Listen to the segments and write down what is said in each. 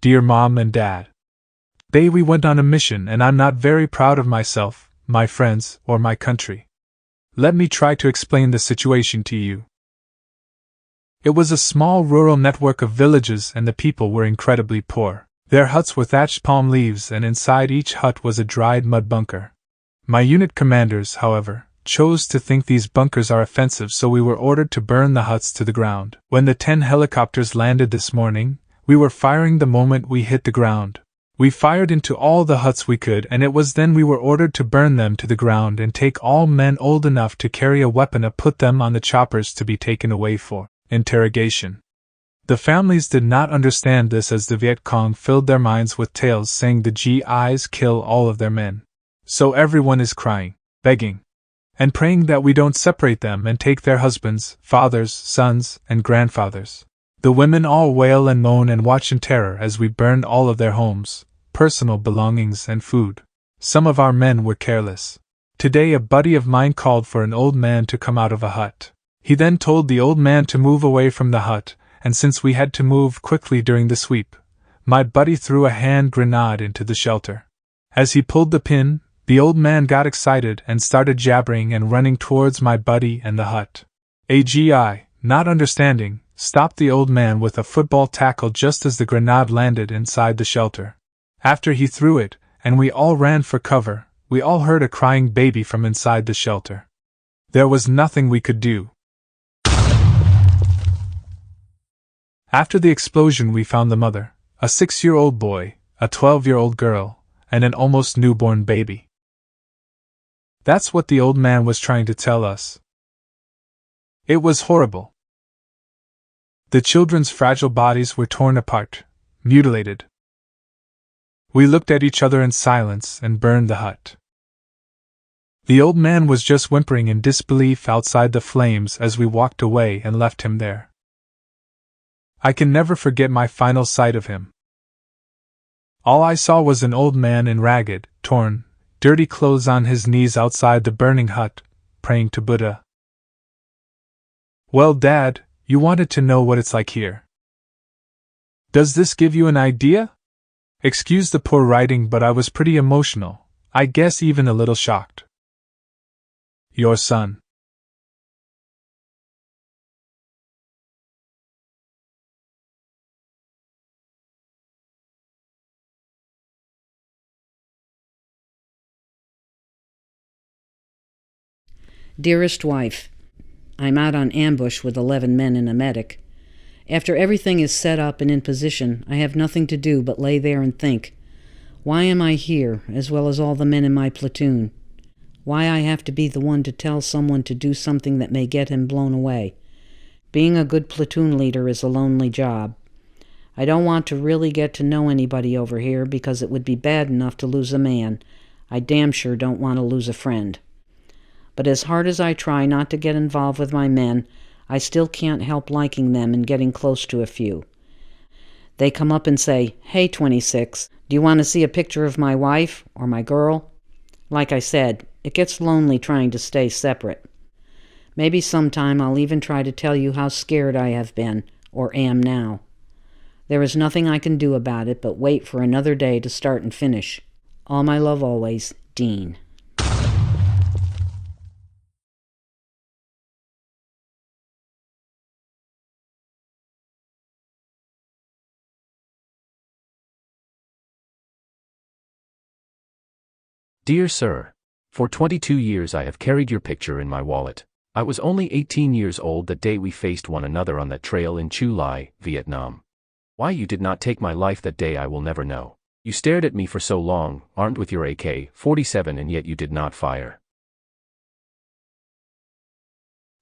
Dear Mom and Dad. Today we went on a mission and I'm not very proud of myself, my friends, or my country. Let me try to explain the situation to you. It was a small rural network of villages and the people were incredibly poor. Their huts were thatched palm leaves and inside each hut was a dried mud bunker. My unit commanders, however, chose to think these bunkers are offensive, so we were ordered to burn the huts to the ground. When the 10 helicopters landed this morning, we were firing the moment we hit the ground. We fired into all the huts we could, and it was then we were ordered to burn them to the ground and take all men old enough to carry a weapon and put them on the choppers to be taken away for interrogation. The families did not understand this as the Viet Cong filled their minds with tales saying the GIs kill all of their men. So everyone is crying, begging, and praying that we don't separate them and take their husbands, fathers, sons, and grandfathers. The women all wail and moan and watch in terror as we burn all of their homes, personal belongings, and food. Some of our men were careless. Today a buddy of mine called for an old man to come out of a hut. He then told the old man to move away from the hut, and since we had to move quickly during the sweep, my buddy threw a hand grenade into the shelter. As he pulled the pin, the old man got excited and started jabbering and running towards my buddy and the hut. AGI, not understanding, stopped the old man with a football tackle just as the grenade landed inside the shelter. After he threw it, and we all ran for cover, we all heard a crying baby from inside the shelter. There was nothing we could do. After the explosion we found the mother, a 6-year-old boy, a 12-year-old girl, and an almost newborn baby. That's what the old man was trying to tell us. It was horrible. The children's fragile bodies were torn apart, mutilated. We looked at each other in silence and burned the hut. The old man was just whimpering in disbelief outside the flames as we walked away and left him there. I can never forget my final sight of him. All I saw was an old man in ragged, torn, dirty clothes on his knees outside the burning hut, praying to Buddha. Well, Dad, you wanted to know what it's like here. Does this give you an idea? Excuse the poor writing, but I was pretty emotional, I guess even a little shocked. Your son. Dearest wife, I'm out on ambush with 11 men and a medic. After everything is set up and in position, I have nothing to do but lay there and think, why am I here, as well as all the men in my platoon? Why I have to be the one to tell someone to do something that may get him blown away. Being a good platoon leader is a lonely job. I don't want to really get to know anybody over here because it would be bad enough to lose a man. I damn sure don't want to lose a friend. But as hard as I try not to get involved with my men, I still can't help liking them and getting close to a few. They come up and say, "Hey, 26, do you want to see a picture of my wife or my girl?" Like I said, it gets lonely trying to stay separate. Maybe sometime I'll even try to tell you how scared I have been, or am now. There is nothing I can do about it but wait for another day to start and finish. All my love always, Dean. Dear Sir, for 22 years I have carried your picture in my wallet. I was only 18 years old that day we faced one another on that trail in Chu Lai, Vietnam. Why you did not take my life that day I will never know. You stared at me for so long, armed with your AK-47, and yet you did not fire.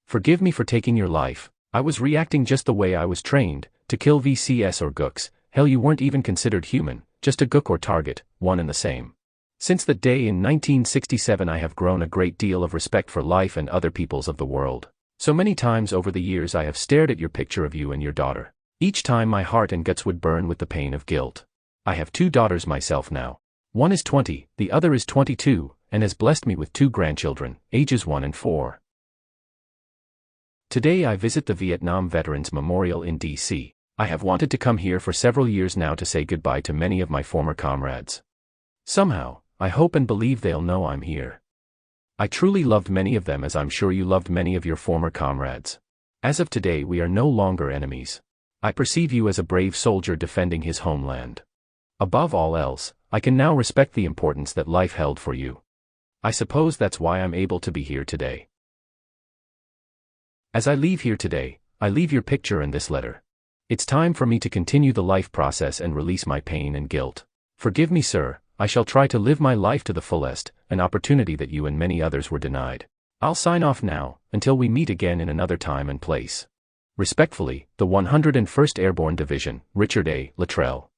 Forgive me for taking your life. I was reacting just the way I was trained, to kill VCS or gooks. Hell, you weren't even considered human, just a gook or target, one and the same. Since that day in 1967 I have grown a great deal of respect for life and other peoples of the world. So many times over the years I have stared at your picture of you and your daughter. Each time my heart and guts would burn with the pain of guilt. I have 2 daughters myself now. One is 20, the other is 22, and has blessed me with 2 grandchildren, ages 1 and 4. Today I visit the Vietnam Veterans Memorial in D.C. I have wanted to come here for several years now to say goodbye to many of my former comrades. Somehow, I hope and believe they'll know I'm here. I truly loved many of them, as I'm sure you loved many of your former comrades. As of today, we are no longer enemies. I perceive you as a brave soldier defending his homeland. Above all else, I can now respect the importance that life held for you. I suppose that's why I'm able to be here today. As I leave here today, I leave your picture in this letter. It's time for me to continue the life process and release my pain and guilt. Forgive me, sir, I shall try to live my life to the fullest, an opportunity that you and many others were denied. I'll sign off now, until we meet again in another time and place. Respectfully, the 101st Airborne Division, Richard A. Luttrell.